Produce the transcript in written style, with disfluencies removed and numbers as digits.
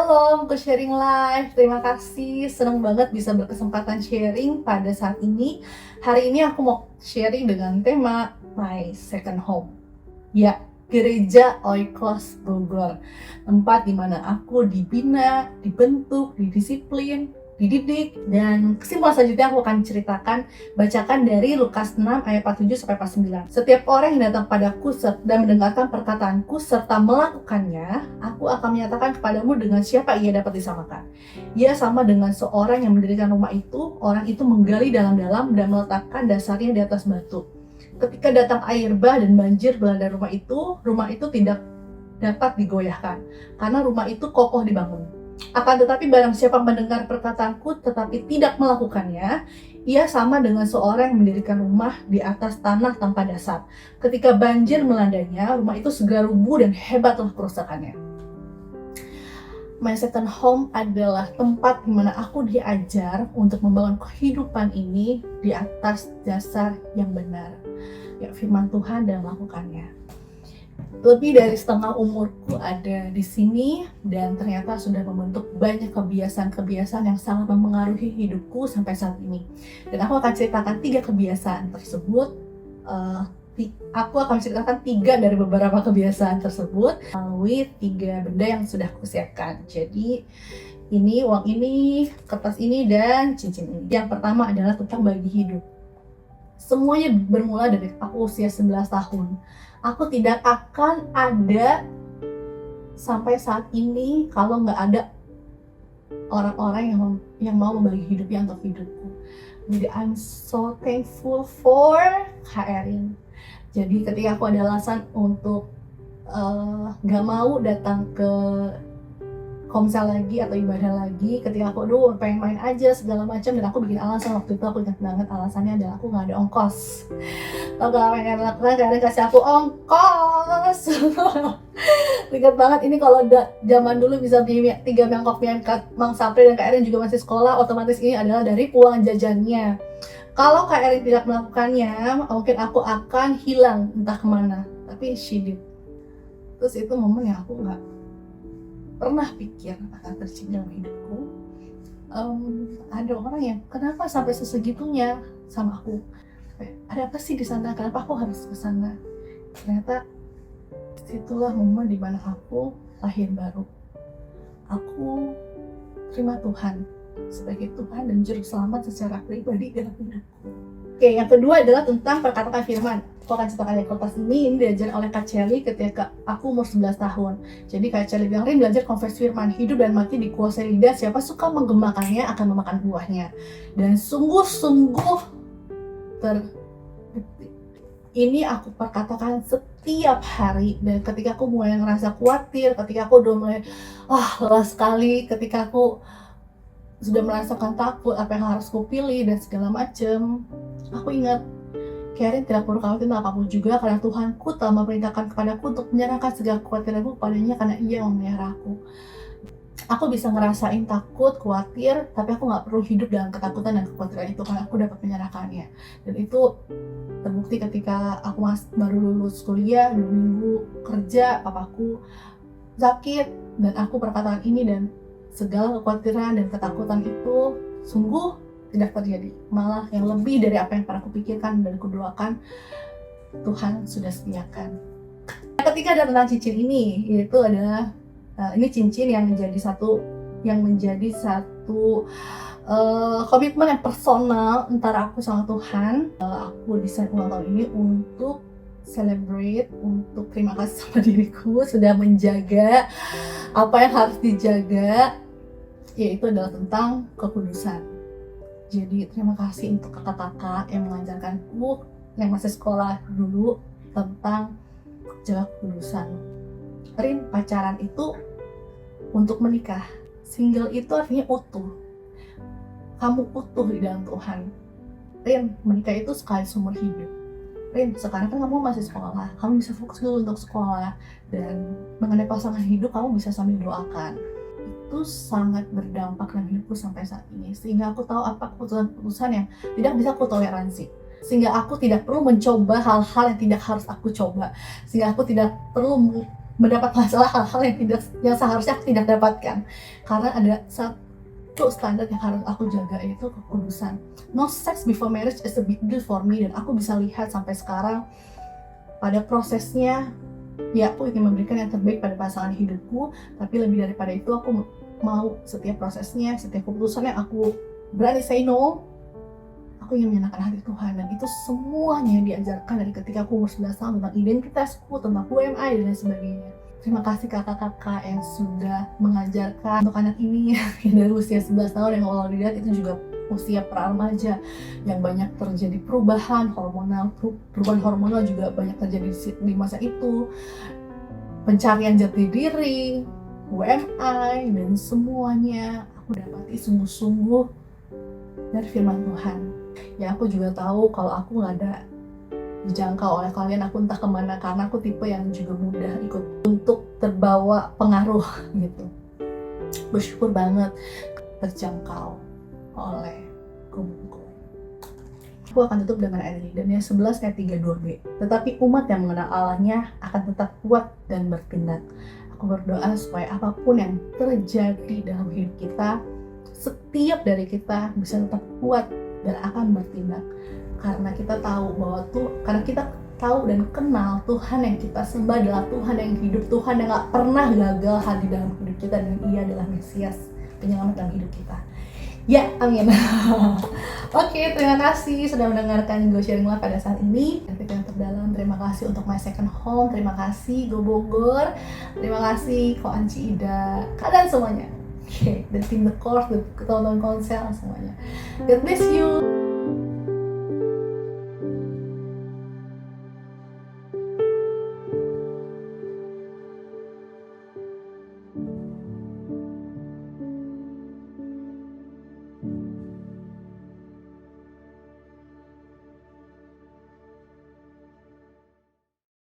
Shalom, ke sharing live. Terima kasih, senang banget bisa berkesempatan sharing pada saat ini. Hari ini aku mau sharing dengan tema My Second Home. Ya, Gereja Oikos Bogor. Tempat di mana aku dibina, dibentuk, didisiplin, dididik, dan kesimpulan selanjutnya aku akan ceritakan, bacakan dari Lukas 6 ayat 47-49. Setiap orang yang datang padaku dan mendengarkan perkataanku serta melakukannya, aku akan menyatakan kepadamu dengan siapa ia dapat disamakan. Ia sama dengan seorang yang mendirikan rumah itu. Orang itu menggali dalam-dalam dan meletakkan dasarnya di atas batu. Ketika datang air bah dan banjir melanda rumah itu tidak dapat digoyahkan, karena rumah itu kokoh dibangun. Akan tetapi barang siapa mendengar perkataanku tetapi tidak melakukannya, ia sama dengan seorang yang mendirikan rumah di atas tanah tanpa dasar. Ketika banjir melandanya, rumah itu segera rubuh dan hebatlah kerusakannya. My Second Home adalah tempat di mana aku diajar untuk membangun kehidupan ini di atas dasar yang benar, ya, firman Tuhan, dan melakukannya. Lebih dari setengah umurku ada di sini dan ternyata sudah membentuk banyak kebiasaan-kebiasaan yang sangat mempengaruhi hidupku sampai saat ini. Dan aku akan ceritakan 3 kebiasaan tersebut. Aku akan ceritakan 3 dari beberapa kebiasaan tersebut melalui 3 benda yang sudah aku siapkan. Jadi ini, uang ini, kertas ini, dan cincin ini. Yang pertama adalah tentang bagi hidup. Semuanya bermula dari aku usia 11 tahun. Aku tidak akan ada sampai saat ini kalau nggak ada orang-orang yang mau membagi hidupnya untuk hidupku. Jadi I'm so thankful for KRI. Jadi ketika aku ada alasan untuk nggak mau datang ke komsel lagi atau ibadah lagi, ketika aku pengen main aja segala macam, dan aku bikin alasan. Waktu itu aku ingat banget alasannya adalah aku nggak ada ongkos. Tau gak apa yang lakukan? Kalian kasih aku ongkos. Ingat banget ini, kalau zaman dulu bisa beli 3 mangkok mie Mang Sapri dan Kak Erin juga masih sekolah, otomatis ini adalah dari uang jajannya. Kalau Kak Erin tidak melakukannya, mungkin aku akan hilang entah kemana. Tapi she did. Terus itu momen yang aku nggak pernah pikir akan terjadi dalam hidupku. Ada orang yang kenapa sampai sesegitunya sama aku, ada apa sih di sana, kenapa aku harus ke sana. Ternyata situlah momen di mana aku lahir baru. Aku terima Tuhan sebagai Tuhan dan juru selamat secara pribadi dalam hidupku. Oke, yang kedua adalah tentang perkataan firman. Aku akan ceritakan dari kertas ini diajar oleh Kak Celi ketika aku umur 11 tahun. Jadi Kak Celi bilang, Rin, belajar konfes firman, hidup dan mati dikuasai lidah, siapa suka menggemakannya akan memakan buahnya. Dan sungguh-sungguh terbukti. Ini aku perkatakan setiap hari, dan ketika aku mulai ngerasa khawatir, ketika aku udah mulai lelah sekali, ketika aku sudah merasakan takut apa yang harus kupilih dan segala macam, aku ingat Karen tidak perlu khawatir tentang apapun juga, karena Tuhanku telah memerintahkan kepadaku untuk menyerahkan segala kekhawatiranku kepadanya, karena Ia memelihara aku. Aku bisa ngerasain takut, khawatir, tapi aku nggak perlu hidup dalam ketakutan dan kekhawatiran itu, karena aku dapat menyerahkannya. Dan itu terbukti ketika aku baru lulus kuliah, 2 minggu kerja, papaku sakit, dan aku perkataan ini, dan segala kekhawatiran dan ketakutan itu sungguh tidak terjadi. Malah yang lebih dari apa yang pernah aku pikirkan dan aku doakan, Tuhan sudah sediakan. Yang ketiga adalah tentang cincin ini, yaitu adalah ini cincin yang menjadi satu komitmen yang personal antara aku sama Tuhan. Aku desain ulang tahun ini untuk celebrate, untuk terima kasih sama diriku sudah menjaga apa yang harus dijaga, yaitu adalah tentang kekudusan. Jadi terima kasih untuk kakak-kakak yang mengajarkanku yang masih sekolah dulu tentang jaga kekudusan. Rin, pacaran itu untuk menikah. Single itu artinya utuh. Kamu utuh di dalam Tuhan. Rin, menikah itu sekali seumur hidup. Rin, sekarang kan kamu masih sekolah, kamu bisa fokus dulu untuk sekolah, dan mengenai pasangan hidup kamu bisa sambil doakan. Itu sangat berdampak dalam hidupku sampai saat ini, sehingga aku tahu apa keputusan-keputusan yang tidak bisa aku toleransi, sehingga aku tidak perlu mencoba hal-hal yang tidak harus aku coba, sehingga aku tidak perlu mendapat masalah hal-hal yang seharusnya aku tidak dapatkan, karena ada satu standar yang harus aku jaga, yaitu kekudusan. No sex before marriage is a big deal for me, dan aku bisa lihat sampai sekarang pada prosesnya, ya aku ingin memberikan yang terbaik pada pasangan hidupku, tapi lebih daripada itu aku mau setiap prosesnya, setiap keputusan yang aku berani say no, aku ingin menyenangkan hati Tuhan. Dan itu semuanya diajarkan dari ketika aku umur 11 tahun, tentang identitasku, tentang who am I, dan lain sebagainya. Terima kasih kakak-kakak yang sudah mengajarkan untuk anak ini yang dari usia 11 tahun, yang kalau dilihat itu juga usia pra-remaja yang banyak terjadi perubahan hormonal juga banyak terjadi di masa itu, pencarian jati diri, UMI, dan semuanya aku dapati sungguh-sungguh dari firman Tuhan. Ya aku juga tahu kalau aku nggak ada dijangkau oleh kalian, aku entah kemana, karena aku tipe yang juga mudah ikut untuk terbawa pengaruh gitu. Bersyukur banget terjangkau oleh kubu-kubu. Aku akan tutup dengan ayat ini, dan 11 ayat 32b. Tetapi umat yang mengenal Allahnya akan tetap kuat dan bertindak. Aku berdoa supaya apapun yang terjadi dalam hidup kita, setiap dari kita bisa tetap kuat dan akan bertindak, karena kita tahu bahwa karena kita tahu dan kenal Tuhan yang kita sembah adalah Tuhan yang hidup, Tuhan yang gak pernah gagal hadir dalam hidup kita, dan Ia adalah Mesias, penyelamat dalam hidup kita. Ya, amin. Oke, terima kasih sudah mendengarkan Go Sharing Live pada saat ini. Yang terdalam, terima kasih untuk My Second Home, terima kasih Go Bogor, terima kasih Ko Anci Ida, kalian semuanya. Oke, the tim The Course, the teman-teman konsel semuanya. God bless you.